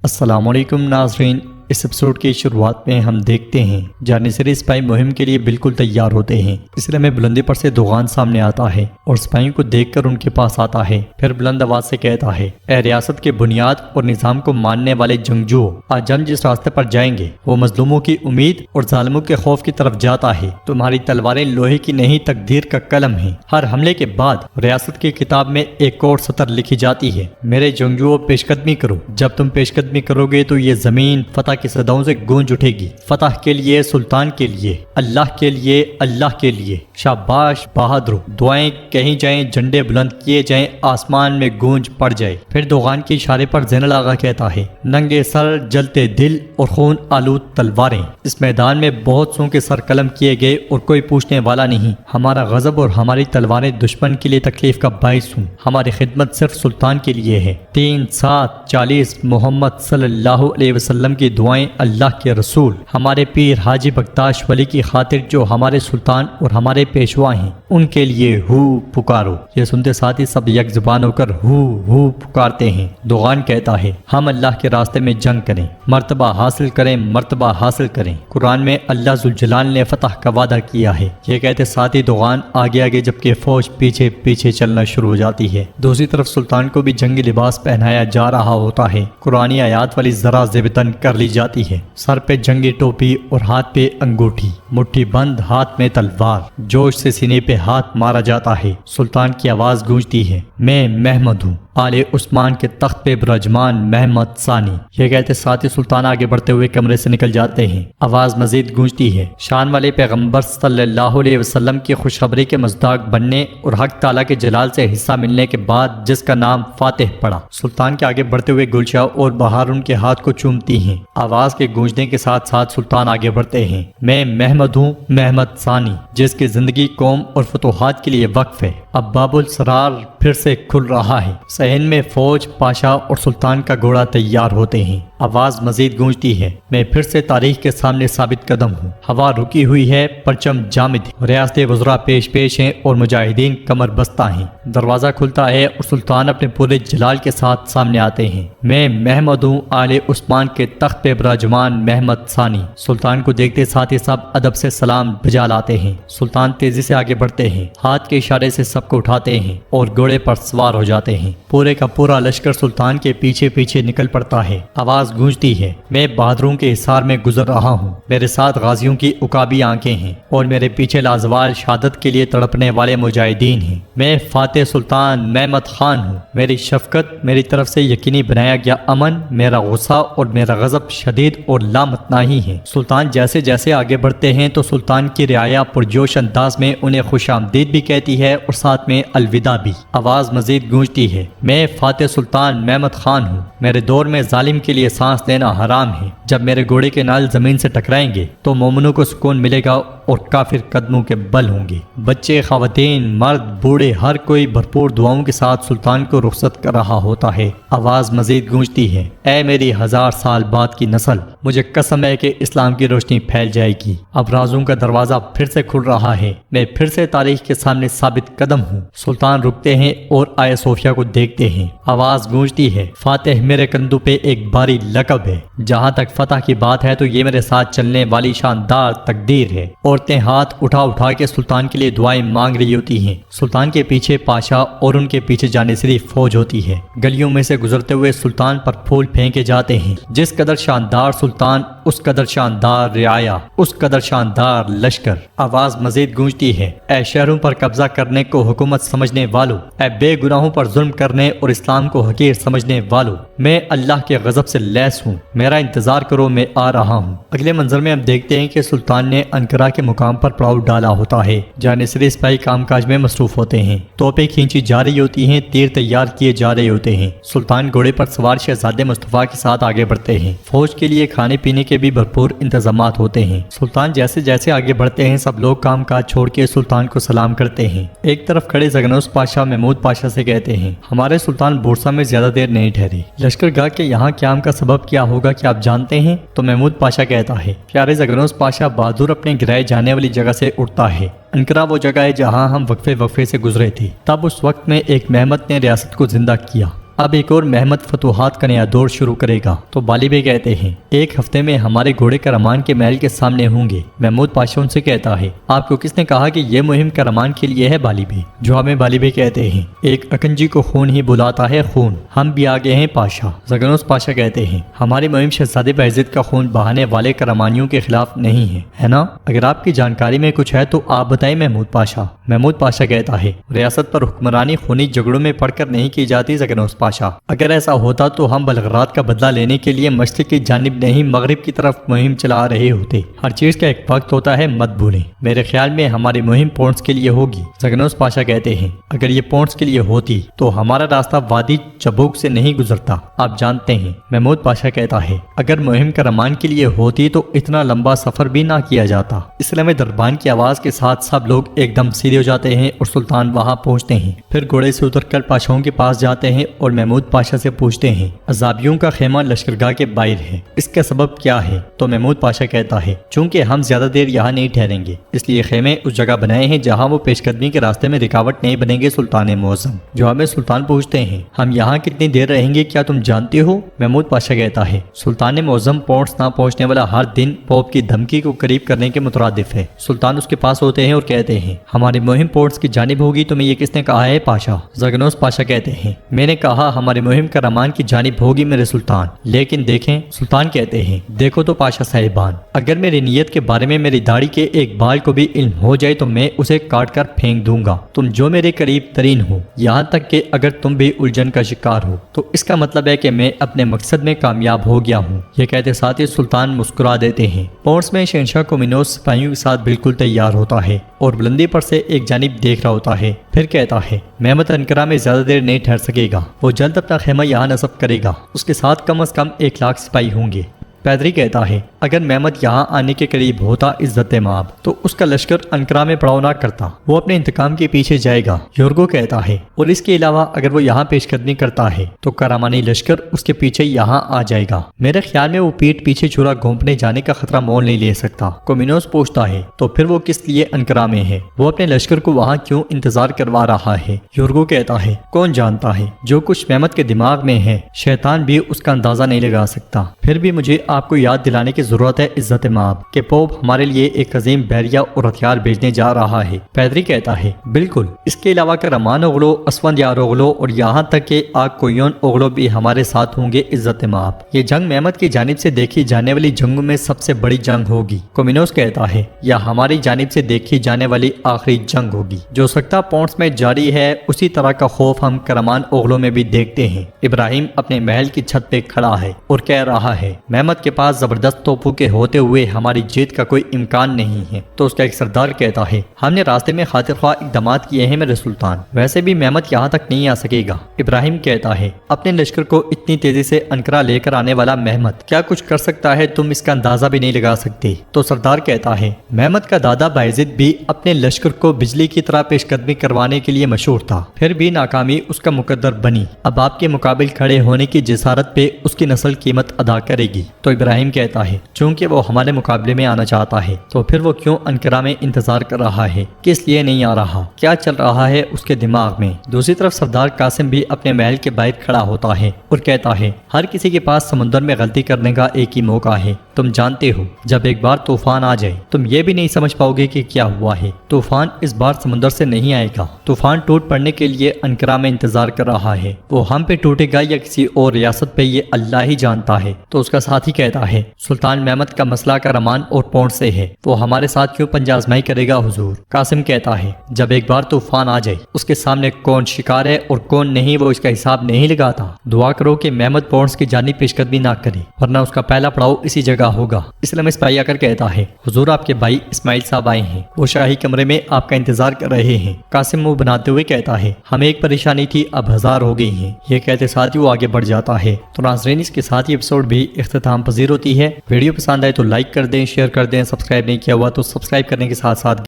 السلام علیکم ناظرین، اس ایپیسوڈ کی شروعات میں ہم دیکھتے ہیں جانشری سپاہی مہم کے لیے بالکل تیار ہوتے ہیں۔ اس لیے میں بلندی پر سے دوغان سامنے آتا ہے اور سپاہیوں کو دیکھ کر ان کے پاس آتا ہے، پھر بلند آواز سے کہتا ہے، اے ریاست کے بنیاد اور نظام کو ماننے والے جنگجوؤں، آج ہم جس راستے پر جائیں گے وہ مظلوموں کی امید اور ظالموں کے خوف کی طرف جاتا ہے۔ تمہاری تلواریں لوہے کی نہیں تقدیر کا قلم ہیں۔ ہر حملے کے بعد ریاست کی کتاب میں ایک اور سطر لکھی جاتی ہے، میرے جنگجوؤں پیش قدمی کرو۔ جب تم پیش قدمی کرو گے تو یہ زمین فتح کی صداؤں سے گونج اٹھے گی، فتح کے لیے، سلطان کے لیے، اللہ کے لیے، اللہ کے لیے۔ شاباش بہادروں، دعائیں کہیں جائیں، جھنڈے بلند کیے جائیں، آسمان میں گونج پڑ جائے۔ پھر دوغان کے اشارے پر زین الآغا کہتا ہے، ننگے سر، جلتے دل اور خون آلود تلواریں۔ اس میدان میں بہت سوں کے سر قلم کیے گئے اور کوئی پوچھنے والا نہیں۔ ہمارا غضب اور ہماری تلواریں دشمن کے لیے تکلیف کا باعث ہوں، ہماری خدمت صرف سلطان کے لیے ہے۔ 3-7-40 محمد صلی اللہ علیہ وسلم کی دعائیں، اللہ کے رسول، ہمارے پیر حاجی بختاش ولی کی خاطر جو ہمارے سلطان اور ہمارے پیشوا ہیں، ان کے لیے ہو پکارو۔ یہ سنتے ساتھ ہی سب یک زبان ہو کر ہو پکارتے ہیں۔ دوغان کہتا ہے، ہم اللہ کے راستے میں جنگ کریں، مرتبہ حاصل کریں، مرتبہ حاصل کریں۔ قرآن میں اللہ ذوالجلال نے فتح کا وعدہ کیا ہے۔ یہ کہتے ساتھ ہی دوغان آگے آگے جبکہ فوج پیچھے پیچھے چلنا شروع ہو جاتی ہے۔ دوسری طرف سلطان کو بھی جنگی لباس پہنایا جا رہا ہوتا ہے۔ قرآنی آیات والی ذرا زیبتن کر لی جاتی ہے، سر پہ جنگی ٹوپی اور ہاتھ پہ انگوٹھی، مٹھی بند، ہاتھ میں تلوار، جوش سے سینے پہ ہاتھ مارا جاتا ہے۔ سلطان کی آواز گونجتی ہے، میں محمد ہوں، آل عثمان کے تخت پہ براجمان محمد ثانی۔ یہ کہتے ساتھ ہی سلطان آگے بڑھتے ہوئے کمرے سے نکل جاتے ہیں۔ آواز مزید گونجتی ہے، شان والے پیغمبر صلی اللہ علیہ وسلم کی خوشخبری کے مصداق بننے اور حق تعالیٰ کے جلال سے حصہ ملنے کے بعد جس کا نام فاتح پڑا۔ سلطان کے آگے بڑھتے ہوئے گلشا اور بہار ان کے ہاتھ کو چومتی ہیں۔ آواز کے گونجنے کے ساتھ ساتھ سلطان آگے بڑھتے ہیں، میں محمد ہوں، محمد ثانی، جس کی زندگی قوم اور فتوحات کے لیے وقف ہے۔ اب باب السرار پھر سے کھل رہا ہے۔ صحن میں فوج، پاشا اور سلطان کا گھوڑا تیار ہوتے ہیں۔ آواز مزید گونجتی ہے، میں پھر سے تاریخ کے سامنے ثابت قدم ہوں۔ ہوا رکی ہوئی ہے، پرچم جامد ہے، ریاست وزراء پیش پیش ہیں اور مجاہدین کمر بستہ ہیں۔ دروازہ کھلتا ہے اور سلطان اپنے پورے جلال کے ساتھ سامنے آتے ہیں۔ میں محمد ہوں، آل عثمان کے تخت پہ براجمان محمد ثانی۔ سلطان کو دیکھتے ساتھ ہی سب ادب سے سلام بجا لاتے ہیں۔ سلطان تیزی سے آگے بڑھتے ہیں، ہاتھ کے اشارے سے سب کو اٹھاتے ہیں اور گھوڑے پر سوار ہو جاتے ہیں۔ پورے کا پورا لشکر سلطان کے پیچھے پیچھے نکل پڑتا ہے۔ آواز گونجتی ہے، میں بہادروں کے حصار میں گزر رہا ہوں، میرے ساتھ غازیوں کی عقابی آنکھیں ہیں اور میرے پیچھے لازوال شہادت کے لیے تڑپنے والے مجاہدین ہیں۔ میں فاتح سلطان محمد خان ہوں، میری شفقت، میری طرف سے یقینی بنایا گیا امن، میرا غصہ اور میرا غضب شدید اور لامتناہی ہے۔ سلطان جیسے جیسے آگے بڑھتے ہیں تو سلطان کی رعایا پرجوش انداز میں انہیں خوش آمدید بھی کہتی ہے اور ساتھ میں الوداع بھی۔ آواز مزید گونجتی ہے، میں فاتح سلطان محمد خان ہوں، میرے دور میں ظالم کے لیے سانس لینا حرام ہے۔ جب میرے گھوڑے کے نال زمین سے ٹکرائیں گے تو مومنوں کو سکون ملے گا اور کافر قدموں کے بل ہوں گے۔ بچے، خواتین، مرد، بوڑھے، ہر کوئی بھرپور دعاؤں کے ساتھ سلطان کو رخصت کر رہا ہوتا ہے۔ آواز مزید گونجتی ہے، اے میری 1000 سال بعد کی نسل، مجھے قسم ہے کہ اسلام کی روشنی پھیل جائے گی۔ اب رازوں کا دروازہ پھر سے کھل رہا ہے، میں پھر سے تاریخ کے سامنے ثابت قدم ہوں۔ سلطان رکتے ہیں اور آیا صوفیہ کو دیکھتے ہیں۔ آواز گونجتی ہے، فاتح میرے کندھوں پہ ایک بھاری لقب ہے۔ جہاں تک فتح کی بات ہے تو یہ میرے ساتھ چلنے والی شاندار تقدیر ہے۔ عورتیں ہاتھ اٹھا اٹھا کے سلطان کے لیے دعائیں مانگ رہی ہوتی ہیں۔ سلطان کے پیچھے پاشا اور ان کے پیچھے جانشری فوج ہوتی ہے۔ گلیوں میں سے گزرتے ہوئے سلطان پر پھول پھینکے جاتے ہیں۔ جس قدر شاندار سلطان، اس قدر شاندار رعایا، اس قدر شاندار لشکر۔ آواز مزید گونجتی ہے، اے شہروں پر قبضہ کرنے کو حکومت سمجھنے والوں، اے بے گناہوں پر ظلم کرنے اور اسلام کو حقیر سمجھنے والوں، میں اللہ کے غضب سے لیس ہوں، میرا انتظار کرو، میں آ رہا ہوں۔ اگلے منظر میں ہم دیکھتے ہیں کہ سلطان نے انقرہ کے مقام پر پڑاؤ ڈالا ہوتا ہے۔ جانشری سپاہی کام کاج میں مصروف ہوتے ہیں، توپیں کھینچی جا رہی ہوتی ہیں، تیر تیار کیے جا رہے ہوتے ہیں۔ سلطان گھوڑے پر سوار شہزادے مصطفیٰ کے ساتھ آگے بڑھتے ہیں۔ فوج کے لیے کھانے پینے کے بھی بھرپور انتظامات ہوتے ہیں۔ سلطان جیسے جیسے آگے بڑھتے ہیں سب لوگ کام کاج چھوڑ کے سلطان کو سلام کرتے ہیں۔ ایک طرف کھڑے زگنوس پاشا محمود پاشا سے کہتے ہیں، ہمارے سلطان بورسا میں زیادہ دیر نہیں ٹھہرے، لشکر گاہ کے یہاں قیام کا سبب کیا ہوگا کہ آپ جانتے ہیں؟ تو محمود پاشا کہتا ہے، پیارے زگنوس پاشا بہادر اپنے گرائے جانے والی جگہ سے اٹھتا ہے۔ انقرہ وہ جگہ ہے جہاں ہم وقفے سے گزرے تھے، تب اس وقت میں ایک محمد نے ریاست کو زندہ کیا اب ایک اور محمد فتوحات کا نیا دور شروع کرے گا۔ تو بالی بے کہتے ہیں 1 ہفتے میں ہمارے گھوڑے کرمان کے محل کے سامنے ہوں گے۔ محمود پاشا ان سے کہتا ہے آپ کو کس نے کہا کہ یہ مہم کرمان کے لیے ہے بالی بے؟ جواب میں بالی بے کہتے ہیں ایک اکنجی کو خون ہی بلاتا ہے خون، ہم بھی آگے ہیں پاشا۔ زگنوس پاشا کہتے ہیں ہماری مہم شہزادے باعزت کا خون بہانے والے کرمانیوں کے خلاف نہیں ہے نا؟ اگر آپ کی جانکاری میں کچھ ہے تو آپ بتائیں محمود پاشا۔ محمود پاشا کہتا ہے ریاست پر حکمرانی خونی جھگڑوں میں پڑھ کر نہیں کی جاتی زگنوس پاشا، اگر ایسا ہوتا تو ہم بلغراد کا بدلہ لینے کے لیے مشرق کی جانب نہیں مغرب کی طرف مہم چلا رہے ہوتے۔ ہر چیز کا ایک وقت ہوتا ہے، مت بھولیں۔ میرے خیال میں ہماری مہم پونٹس کے لیے ہوگی۔ زگنوس پاشا کہتے ہیں اگر یہ پونٹس کے لیے ہوتی تو ہمارا راستہ وادی چبوک سے نہیں گزرتا، آپ جانتے ہیں۔ محمود پاشا کہتا ہے اگر مہم کرمان کے لیے ہوتی تو اتنا لمبا سفر بھی نہ کیا جاتا۔ اس لیے دربان کی آواز کے ساتھ سب لوگ ایک دم سیدھے ہو جاتے ہیں اور سلطان وہاں پہنچتے ہیں۔ پھر گھوڑے سے اتر کر پاشاؤں کے پاس جاتے ہیں اور محمود پاشا سے پوچھتے ہیں عذابیوں کا خیمہ لشکرگاہ کے باہر ہے، اس کا سبب کیا ہے؟ تو محمود پاشا کہتا ہے چونکہ ہم زیادہ دیر یہاں نہیں ٹھہریں گے اس لیے خیمے اس جگہ بنائے ہیں جہاں وہ پیش قدمی کے راستے میں رکاوٹ نہیں بنیں گے سلطان معظم۔ جواب میں سلطان پوچھتے ہیں ہم یہاں کتنی دیر رہیں گے، کیا تم جانتے ہو؟ محمود پاشا کہتا ہے سلطان معظم پونٹس نہ پہنچنے والا ہر دن پوپ کی دھمکی کو قریب کرنے کے مترادف ہے۔ سلطان اس کے پاس ہوتے ہیں اور کہتے ہیں ہماری مہم پونٹس کی جانب ہوگی، تمہیں یہ کس نے کہا ہے پاشا؟ زگنوس پاشا کہتے ہیں میں نے کہا ہماری مہم کرمان کی جانب ہوگی میرے سلطان، لیکن دیکھیں۔ سلطان کہتے ہیں دیکھو تو پاشا صاحبان، اگر میری نیت کے بارے میں میری داڑھی کے ایک بال کو بھی علم ہو جائے تو میں اسے کاٹ کر پھینک دوں گا۔ تم جو میرے قریب ترین ہو، یہاں تک کہ اگر تم بھی الجھن کا شکار ہو تو اس کا مطلب ہے کہ میں اپنے مقصد میں کامیاب ہو گیا ہوں۔ یہ کہتے ساتھ ہی سلطان مسکرا دیتے ہیں۔ پونٹس میں شہنشاہ کومینوس سپاہیوں کے ساتھ بالکل تیار ہوتا ہے اور بلندی پر سے ایک جانب دیکھ رہا ہوتا ہے، پھر کہتا ہے محمد انقرہ میں زیادہ دیر نہیں ٹھہر سکے گا، وہ جلد اپنا خیمہ یہاں نصب کرے گا، اس کے ساتھ کم از کم 1 لاکھ سپاہی ہوں گے۔ پیدری کہتا ہے اگر محمد یہاں آنے کے قریب ہوتا عزت مآب تو اس کا لشکر انقرہ میں پڑاؤ نہ کرتا، وہ اپنے انتقام کے پیچھے جائے گا۔ یورگو کہتا ہے اور اس کے علاوہ اگر وہ یہاں پیش قدمی کرتا ہے تو کرامانی لشکر اس کے پیچھے یہاں آ جائے گا۔ میرے خیال میں وہ پیٹ پیچھے چھرا گھونپنے جانے کا خطرہ مول نہیں لے سکتا۔ کومینوس پوچھتا ہے تو پھر وہ کس لیے انقرہ میں ہے، وہ اپنے لشکر کو وہاں کیوں انتظار کروا رہا ہے؟ یورگو کہتا ہے کون جانتا ہے، جو کچھ محمد کے دماغ میں ہے شیطان بھی اس کا اندازہ نہیں لگا سکتا۔ پھر بھی مجھے آپ کو یاد دلانے کی ضرورت ہے عزت مآب کہ پوپ ہمارے لیے ایک عظیم بحریہ اور ہتھیار بھیجنے جا رہا ہے۔ پیدری کہتا ہے بالکل، اس کے علاوہ کرمان اوغلو، اسفند یار اوغلو اور یہاں تک کہ آکویون اوغلو بھی ہمارے ساتھ ہوں گے عزت مآب۔ یہ جنگ محمد کی جانب سے دیکھی جانے والی جنگوں میں سب سے بڑی جنگ ہوگی۔ کومینوس کہتا ہے یا ہماری جانب سے دیکھی جانے والی آخری جنگ ہوگی۔ جو سکتہ پونٹس میں جاری ہے اسی طرح کا خوف ہم کرمان اوغلو میں بھی دیکھتے ہیں۔ ابراہیم اپنے محل کی چھت پہ کھڑا ہے اور کہہ رہا ہے محمد کے پاس زبردست توپوں کے ہوتے ہوئے ہماری جیت کا کوئی امکان نہیں ہے۔ تو اس کا ایک سردار کہتا ہے ہم نے راستے میں خاطر خواہ اقدامات کیے ہیں میرے سلطان، ویسے بھی محمد یہاں تک نہیں آ سکے گا۔ ابراہیم کہتا ہے اپنے لشکر کو اتنی تیزی سے انقرہ لے کر آنے والا محمد کیا کچھ کر سکتا ہے، تم اس کا اندازہ بھی نہیں لگا سکتے۔ تو سردار کہتا ہے محمد کا دادا باعزت بھی اپنے لشکر کو بجلی کی طرح پیش قدمی کروانے کے لیے مشہور تھا، پھر بھی ناکامی اس کا مقدر بنی۔ اب آپ کے مقابل کھڑے ہونے کی جسارت پہ اس کی نسل قیمت ادا کرے گی۔ تو ابراہیم کہتا ہے چونکہ وہ ہمارے مقابلے میں آنا چاہتا ہے تو پھر وہ کیوں انقرہ میں انتظار کر رہا ہے، کس لیے نہیں آ رہا، کیا چل رہا ہے اس کے دماغ میں؟ دوسری طرف سردار قاسم بھی اپنے محل کے باہر کھڑا ہوتا ہے اور کہتا ہے ہر کسی کے پاس سمندر میں غلطی کرنے کا ایک ہی موقع ہے، تم جانتے ہو جب ایک بار طوفان آ جائے تم یہ بھی نہیں سمجھ پاؤ گے کہ کیا ہوا ہے۔ طوفان اس بار سمندر سے نہیں آئے گا، طوفان ٹوٹ پڑنے کے لیے انقرہ میں انتظار کر رہا ہے، وہ ہم پہ ٹوٹے گا یا کسی اور ریاست پہ یہ اللہ ہی جانتا ہے۔ تو اس کا ساتھی کہتا ہے سلطان محمد کا مسئلہ کرمان اور پونٹ سے ہے، وہ ہمارے ساتھ کیوں پنجہ آزمائی کرے گا حضور؟ قاسم کہتا ہے جب ایک بار طوفان آ جائے اس کے سامنے کون شکار ہے اور کون نہیں وہ اس کا حساب نہیں لگاتا۔ دعا کرو کہ محمد پونٹس کی جانب پیش قدمی نہ کرے ورنہ اس کا پہلا پڑاؤ اسی جگہ ہوگا۔ اسلام اسپائی آ کر کہتا ہے حضور آپ کے بھائی اسماعیل صاحب آئے ہیں، وہ شاہی کمرے میں آپ کا انتظار کر رہے ہیں۔ قاسم منہ بناتے ہوئے کہتا ہے ہمیں ایک پریشانی تھی اب 1000 ہو گئی ہیں۔ یہ کہتے ساتھ ہی وہ آگے بڑھ جاتا ہے۔ تو ناظرین اس کے ساتھ یہ ایپیسوڈ بھی اختتام پذیر ہوتی ہے۔ ویڈیو پسند آئے تو لائک کر دیں، شیئر کر دیں، سبسکرائب نہیں کیا ہوا تو سبسکرائب کرنے کے ساتھ ساتھ